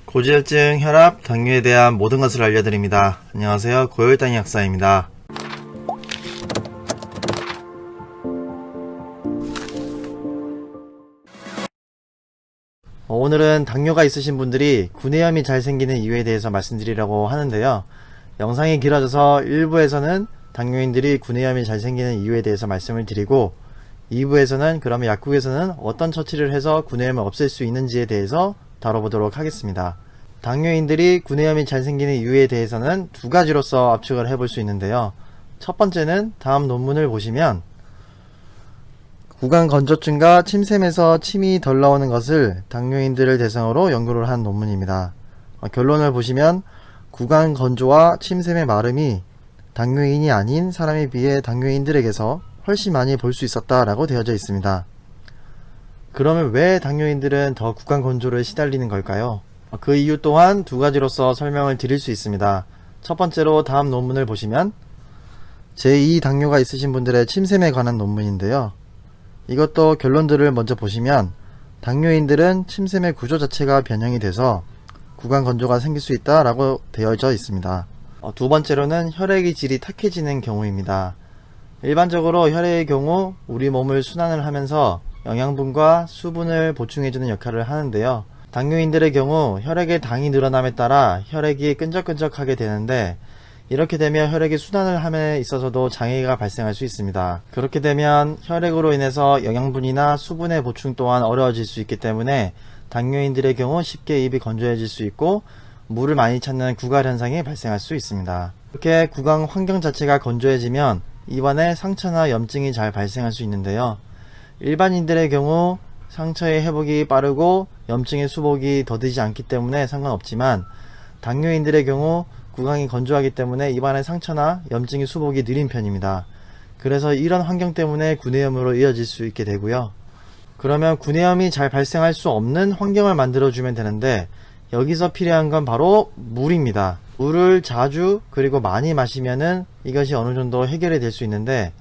고지혈증, 혈압, 당뇨에 대한 모든 것을 알려드립니다. 안녕하세요. 고혈당 약사입니다. 오늘은 당뇨가 있으신 분들이 구내염이 잘 생기는 이유에 대해서 말씀드리려고 하는데요. 영상이 길어져서 1부에서는 당뇨인들이 구내염이 잘 생기는 이유에 대해서 말씀을 드리고 2부에서는 그러면 약국에서는 어떤 처치를 해서 구내염을 없앨 수 있는지에 대해서 다뤄보도록 하겠습니다. 당뇨인들이 구내염이 잘 생기는 이유에 대해서는 두 가지로서 압축을 해볼 수 있는데요. 첫 번째는 다음 논문을 보시면 구강 건조증과 침샘에서 침이 덜 나오는 것을 당뇨인들을 대상으로 연구를 한 논문입니다. 결론을 보시면 구강 건조와 침샘의 마름이 당뇨인이 아닌 사람에 비해 당뇨인들에게서 훨씬 많이 볼 수 있었다라고 되어져 있습니다. 그러면 왜 당뇨인들은 더 구강 건조를 시달리는 걸까요? 그 이유 또한 두 가지로서 설명을 드릴 수 있습니다. 첫 번째로 다음 논문을 보시면 제2 당뇨가 있으신 분들의 침샘에 관한 논문인데요. 이것도 결론들을 먼저 보시면 당뇨인들은 침샘의 구조 자체가 변형이 돼서 구강 건조가 생길 수 있다라고 되어져 있습니다. 두 번째로는 혈액의 질이 탁해지는 경우입니다. 일반적으로 혈액의 경우 우리 몸을 순환을 하면서 영양분과 수분을 보충해주는 역할을 하는데요. 당뇨인들의 경우 혈액의 당이 늘어남에 따라 혈액이 끈적끈적하게 되는데 이렇게 되면 혈액이 순환을 함에 있어서도 장애가 발생할 수 있습니다. 그렇게 되면 혈액으로 인해서 영양분이나 수분의 보충 또한 어려워질 수 있기 때문에 당뇨인들의 경우 쉽게 입이 건조해질 수 있고 물을 많이 찾는 구갈 현상이 발생할 수 있습니다. 이렇게 구강 환경 자체가 건조해지면 입안에 상처나 염증이 잘 발생할 수 있는데요. 일반인들의 경우 상처의 회복이 빠르고 염증의 수복이 더디지 않기 때문에 상관없지만 당뇨인들의 경우 구강이 건조하기 때문에 입안의 상처나 염증의 수복이 느린 편입니다. 그래서 이런 환경 때문에 구내염으로 이어질 수 있게 되고요. 그러면 구내염이 잘 발생할 수 없는 환경을 만들어주면 되는데 여기서 필요한 건 바로 물입니다. 물을 자주 그리고 많이 마시면은 이것이 어느 정도 해결이 될 수 있는데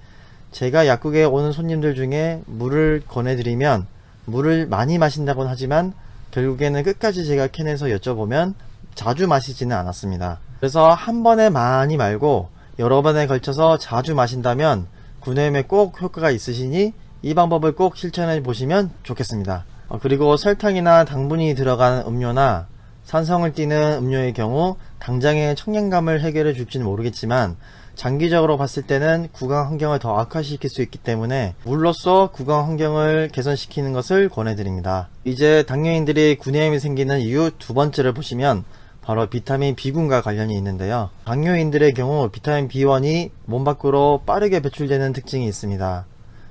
제가 약국에 오는 손님들 중에 물을 권해드리면 물을 많이 마신다고는 하지만 결국에는 끝까지 제가 캔에서 여쭤보면 자주 마시지는 않았습니다. 그래서 한 번에 많이 말고 여러 번에 걸쳐서 자주 마신다면 구내염에 꼭 효과가 있으시니 이 방법을 꼭 실천해 보시면 좋겠습니다. 그리고 설탕이나 당분이 들어간 음료나 산성을 띠는 음료의 경우 당장의 청량감을 해결해 줄지는 모르겠지만 장기적으로 봤을 때는 구강 환경을 더 악화시킬 수 있기 때문에 물로써 구강 환경을 개선시키는 것을 권해드립니다. 이제 당뇨인들이 구내염이 생기는 이유 두 번째를 보시면 바로 비타민 B군과 관련이 있는데요. 당뇨인들의 경우 비타민 B1이 몸 밖으로 빠르게 배출되는 특징이 있습니다.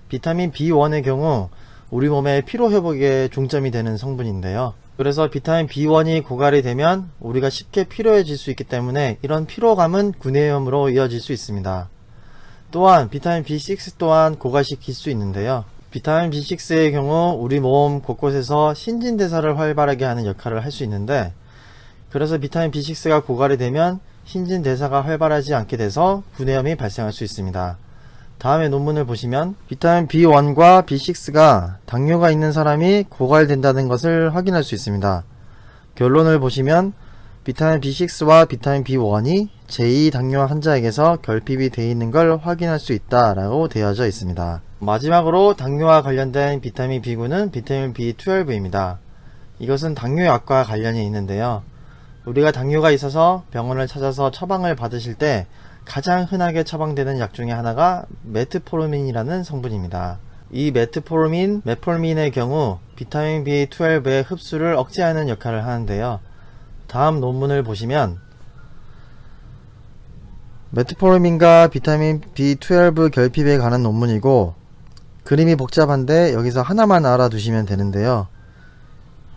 비타민 B1의 경우 우리 몸의 피로회복에 중점이 되는 성분인데요. 그래서 비타민 B1이 고갈이 되면 우리가 쉽게 피로해질 수 있기 때문에 이런 피로감은 구내염으로 이어질 수 있습니다. 또한 비타민 B6 또한 고갈시킬 수 있는데요. 비타민 B6의 경우 우리 몸 곳곳에서 신진대사를 활발하게 하는 역할을 할 수 있는데 그래서 비타민 B6가 고갈이 되면 신진대사가 활발하지 않게 돼서 구내염이 발생할 수 있습니다. 다음에 논문을 보시면 비타민 B1과 B6가 당뇨가 있는 사람이 고갈된다는 것을 확인할 수 있습니다. 결론을 보시면 비타민 B6와 비타민 B1이 제2 당뇨 환자에게서 결핍이 되어 있는 걸 확인할 수 있다라고 되어져 있습니다. 마지막으로 당뇨와 관련된 비타민 B군은 비타민 B12입니다. 이것은 당뇨약과 관련이 있는데요. 우리가 당뇨가 있어서 병원을 찾아서 처방을 받으실 때 가장 흔하게 처방되는 약 중에 하나가 메트포르민이라는 성분입니다. 이 메트포르민, 메폴민의 경우 비타민 B12의 흡수를 억제하는 역할을 하는데요. 다음 논문을 보시면 메트포르민과 비타민 B12 결핍에 관한 논문이고 그림이 복잡한데 여기서 하나만 알아두시면 되는데요.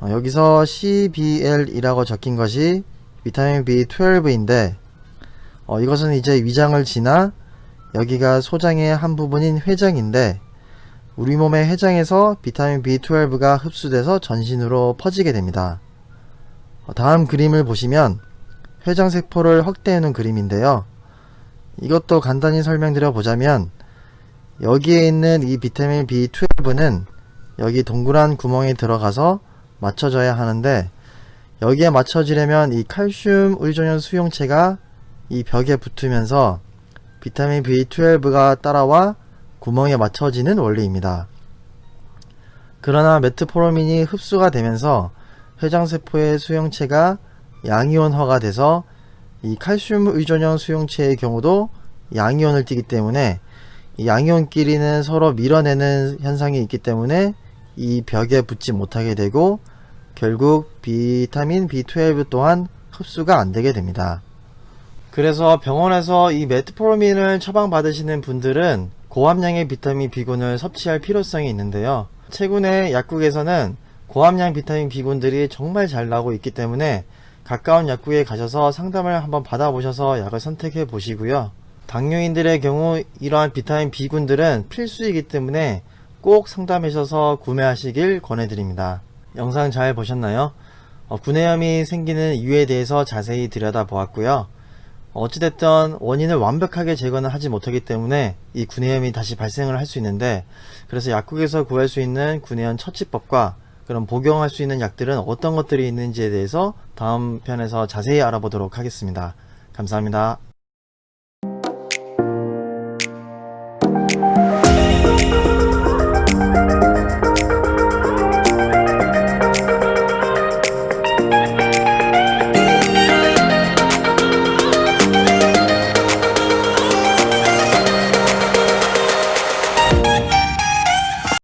여기서 CBL이라고 적힌 것이 비타민 B12인데 이것은 이제 위장을 지나 여기가 소장의 한 부분인 회장인데 우리 몸의 회장에서 비타민 B12가 흡수돼서 전신으로 퍼지게 됩니다. 다음 그림을 보시면 회장세포를 확대해 놓은 그림인데요. 이것도 간단히 설명드려 보자면 여기에 있는 이 비타민 B12는 여기 동그란 구멍에 들어가서 맞춰져야 하는데 여기에 맞춰지려면 이 칼슘 의존형 수용체가 이 벽에 붙으면서 비타민 B12가 따라와 구멍에 맞춰지는 원리입니다. 그러나 메트포르민이 흡수가 되면서 회장세포의 수용체가 양이온화가 돼서 이 칼슘 의존형 수용체의 경우도 양이온을 띠기 때문에 이 양이온끼리는 서로 밀어내는 현상이 있기 때문에 이 벽에 붙지 못하게 되고 결국 비타민 B12 또한 흡수가 안 되게 됩니다. 그래서 병원에서 이 메트포르민을 처방받으시는 분들은 고함량의 비타민 B군을 섭취할 필요성이 있는데요. 최근에 약국에서는 고함량 비타민 B군들이 정말 잘 나오고 있기 때문에 가까운 약국에 가셔서 상담을 한번 받아보셔서 약을 선택해 보시고요. 당뇨인들의 경우 이러한 비타민 B군들은 필수이기 때문에 꼭 상담하셔서 구매하시길 권해드립니다. 영상 잘 보셨나요? 구내염이 생기는 이유에 대해서 자세히 들여다보았고요. 어찌됐든 원인을 완벽하게 제거는 하지 못하기 때문에 이 구내염이 다시 발생을 할 수 있는데, 그래서 약국에서 구할 수 있는 구내염 처치법과 그럼 복용할 수 있는 약들은 어떤 것들이 있는지에 대해서 다음 편에서 자세히 알아보도록 하겠습니다. 감사합니다.